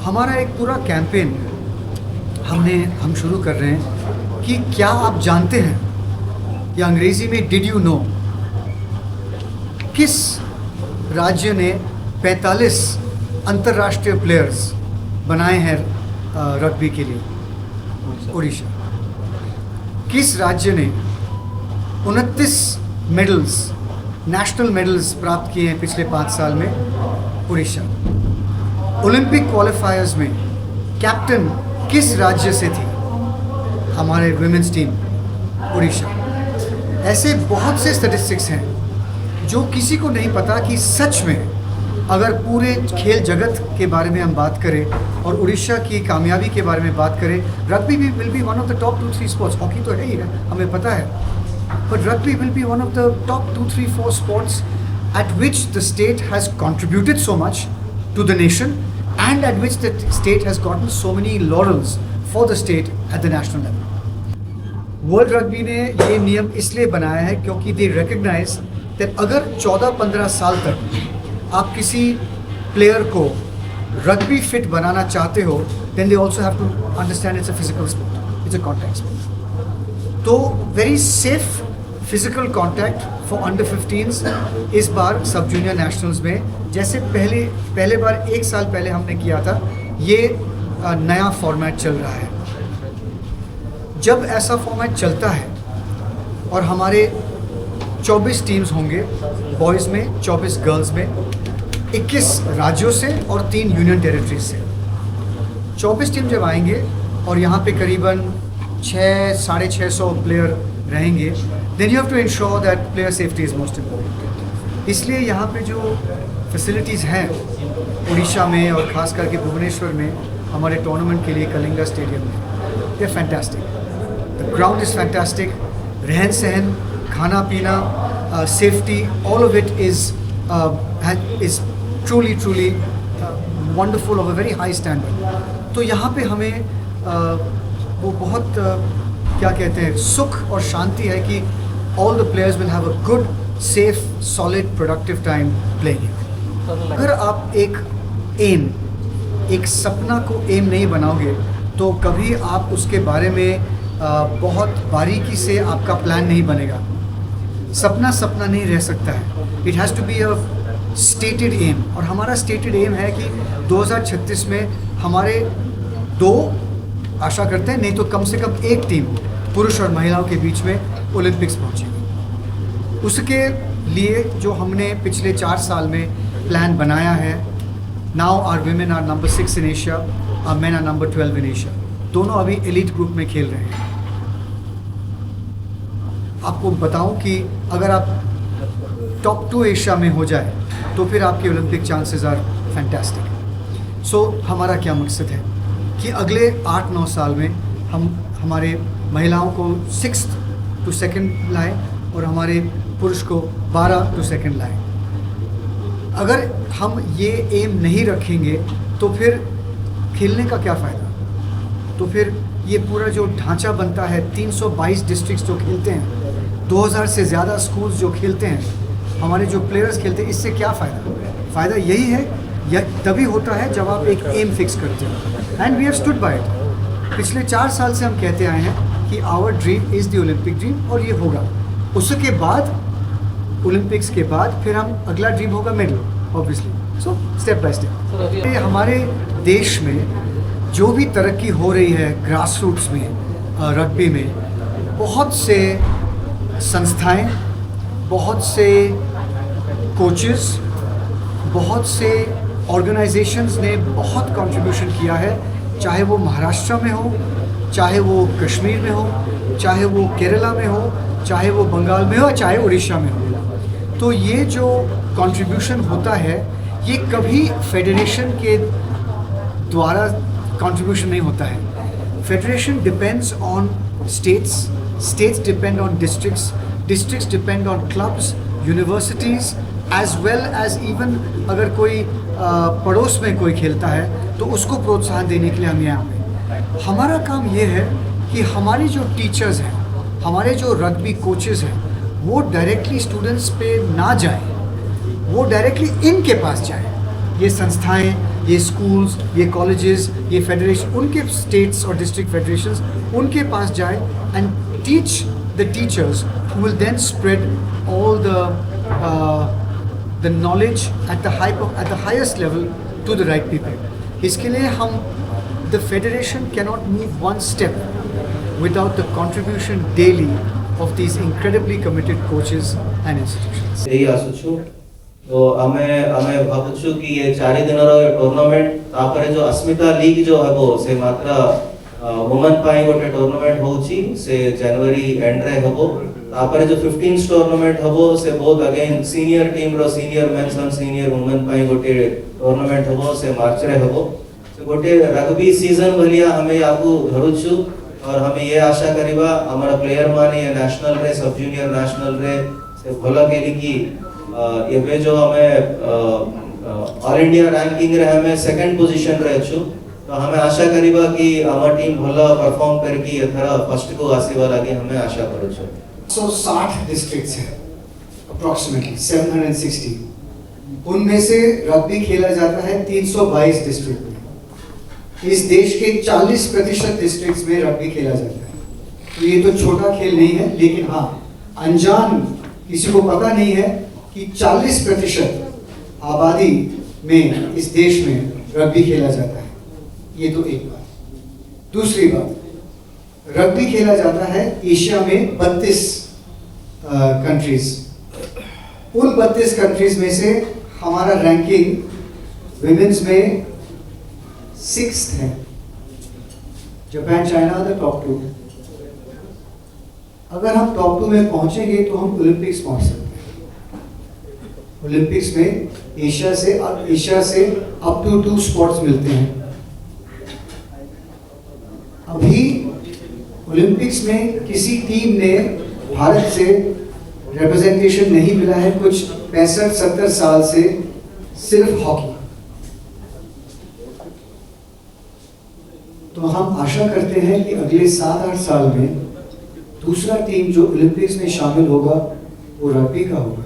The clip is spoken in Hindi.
हमारा एक पूरा कैंपेन हम शुरू कर रहे हैं कि क्या आप जानते हैं, या अंग्रेज़ी में डिड यू नो, किस राज्य ने 45 अंतर्राष्ट्रीय प्लेयर्स बनाए हैं रग्बी के लिए? उड़ीसा। किस राज्य ने 29 मेडल्स, नेशनल मेडल्स प्राप्त किए हैं पिछले 5 साल में? उड़ीसा। ओलंपिक क्वालिफायर्स में कैप्टन किस राज्य से थी हमारे वुमेन्स टीम? उड़ीसा। ऐसे बहुत से स्टैटिस्टिक्स हैं जो किसी को नहीं पता कि सच में अगर पूरे खेल जगत के बारे में हम बात करें और उड़ीसा की कामयाबी के बारे में बात करें, रग्बी भी will be one of the top 2-3 sports. Hockey तो है ही है, हमें पता है, but rugby will be one of the top 2-3-4 sports at which the state has contributed so much to the nation and at which the state has gotten so many laurels for the state at the national level. World rugby ने ये नियम इसलिए बनाया है क्योंकि they recognize that अगर 14-15 साल तक आप किसी प्लेयर को रग्बी फिट बनाना चाहते हो, then they also have to understand it's a physical sport, it's a contact sport. तो very safe physical contact for under 15s इस बार सब जूनियर नेशनल्स में, जैसे पहले बार 1 साल पहले हमने किया था, ये नया फॉर्मेट चल रहा है। जब ऐसा फॉर्मेट चलता है और हमारे 24 टीम्स होंगे बॉयज़ में, 24 गर्ल्स में, 21 राज्यों से और 3 यूनियन टेरिटरीज से। 24 टीम जब आएंगे और यहाँ पे करीबन 600-650 प्लेयर रहेंगे, then you have to ensure that player safety is most important. इसलिए यहाँ पे जो फैसिलिटीज़ हैं उड़ीसा में और ख़ास करके भुवनेश्वर में हमारे टूर्नामेंट के लिए कलिंगा स्टेडियम में, ये fantastic. The ground is fantastic. रहन सहन, खाना पीना, safety, all of it is truly wonderful of a very high standard. तो यहाँ पे हमें वो बहुत क्या कहते हैं, सुख और शांति है कि all the players will have a good, safe, solid, productive time playing it. अगर आप एक सपना को एम नहीं बनाओगे तो कभी आप उसके बारे में बहुत बारीकी से आपका प्लान नहीं बनेगा। सपना नहीं रह सकता है, it has to be a stated aim. और हमारा स्टेटेड एम है कि 2036 में हमारे 2, आशा करते हैं नहीं तो कम से कम 1 टीम पुरुष और महिलाओं के बीच में ओलंपिक्स पहुंचेगी। उसके लिए जो हमने पिछले 4 साल में प्लान बनाया है, now our women are number 6 in Asia, our men are number 12 in Asia. दोनों अभी एलीट ग्रुप में खेल रहे हैं। आपको बताऊं कि अगर आप टॉप 2 एशिया में हो जाए तो फिर आपके ओलंपिक चांसेस आर फैंटास्टिक। सो हमारा क्या मकसद है कि अगले 8-9 साल में हम हमारे महिलाओं को 6th to 2nd लाएं और हमारे पुरुष को 12 to 2nd लाएं। अगर हम ये एम नहीं रखेंगे तो फिर खेलने का क्या फ़ायदा? तो फिर ये पूरा जो ढांचा बनता है, 322 डिस्ट्रिक्ट्स जो खेलते हैं, 2000 से ज़्यादा स्कूल्स जो खेलते हैं, हमारे जो प्लेयर्स खेलते हैं, इससे क्या फ़ायदा? फ़ायदा यही है, यह तभी होता है जब आप एक एम फिक्स करते हो। And we have stood by it. पिछले 4 साल से हम कहते आए हैं कि our dream is the Olympic dream, और ये होगा। उसके बाद ओलंपिक्स के बाद फिर हम अगला ड्रीम होगा medal, obviously. So step by step. हमारे देश में जो भी तरक्की हो रही है ग्रास रूट्स में, रग्बी में, बहुत से संस्थाएं, बहुत से कोचेस, बहुत से ऑर्गेनाइजेशंस ने बहुत कंट्रीब्यूशन किया है, चाहे वो महाराष्ट्र में हो, चाहे वो कश्मीर में हो, चाहे वो केरला में हो, चाहे वो बंगाल में हो, चाहे उड़ीसा में हो। तो ये जो कंट्रीब्यूशन होता है, ये कभी फेडरेशन के द्वारा कंट्रीब्यूशन नहीं होता है। Federation depends on states, states depend on districts, districts depend on clubs, universities, as well as even अगर कोई पड़ोस में कोई खेलता है तो उसको प्रोत्साहन देने के लिए हम यहाँ पे। हमारा काम ये है कि हमारे जो टीचर्स हैं, हमारे जो रग्बी कोचेस हैं, वो डायरेक्टली स्टूडेंट्स पे ना जाए, वो डायरेक्टली इनके पास जाए। ये संस्थाएं, ये स्कूल्स, ये कॉलेजेस, ये फेडरेशन, उनके स्टेट्स और डिस्ट्रिक्ट फेडरेशंस उनके पास जाए and teach the teachers who will then spread all the knowledge at the highest level to the right people. इसके लिए हम the federation cannot move one step without the contribution daily of these incredibly committed coaches and institutions. यही आसुछु तो हमें भाबुछु कि ये 4 दिनर टूर्नामेंट तापरे जो अस्मिता लीग जो हबो से मात्र वुमेन पाई गोटे टूर्नामेंट होची से जनवरी एंड रे हबो तापरे जो 15 टूर्नामेंट हबो से बहुत अगेन सीनियर टीम रो senior mens and senior women पाई गोटे टूर्नामेंट हबो से मार्च रे हबो से गोटे रग्बी सीजन भलिया हमें आपको धरुछु और हमें ये आशा करिबा हमारा प्लेयर माने ये नेशनल रे सब जूनियर नेशनल रे से भला केली की ये जो हमें ऑल इंडिया रैंकिंग रे हमें सेकंड पोजीशन रे छु तो हमें आशा करिबा कि हमार टीम भला परफॉर्म करके एथरा फर्स्ट को आसीबा लागे हमें आशा करू छु। So 60 डिस्ट्रिक्ट्स हैं approximately 760, उनमें से रग्बी खेला जाता है 322 डिस्ट्रिक्ट में। इस देश के 40% डिस्ट्रिक्ट्स में रग्बी खेला जाता है। तो ये तो छोटा खेल नहीं है, लेकिन हाँ अनजान किसी को पता नहीं है कि 40% आबादी में इस देश में रग्बी खेला जाता है। ये तो एक बात। दूसरी बात, रग्बी खेला जाता है एशिया में 32 कंट्रीज। उन 32 कंट्रीज में से हमारा रैंकिंग विमेंस में 6th है। Japan China the top 2। अगर हम टॉप 2 में पहुंचेंगे तो हम ओलंपिक्स पहुंच सकते हैं। ओलंपिक्स में एशिया से अप टू 2 स्पॉट्स मिलते हैं। अभी ओलंपिक्स में किसी टीम ने भारत से रिप्रेजेंटेशन नहीं मिला है कुछ 65-70 साल से, सिर्फ हॉकी। तो हम आशा करते हैं कि अगले 7-8 साल में दूसरा टीम जो ओलंपिक्स में शामिल होगा वो रग्बी का होगा।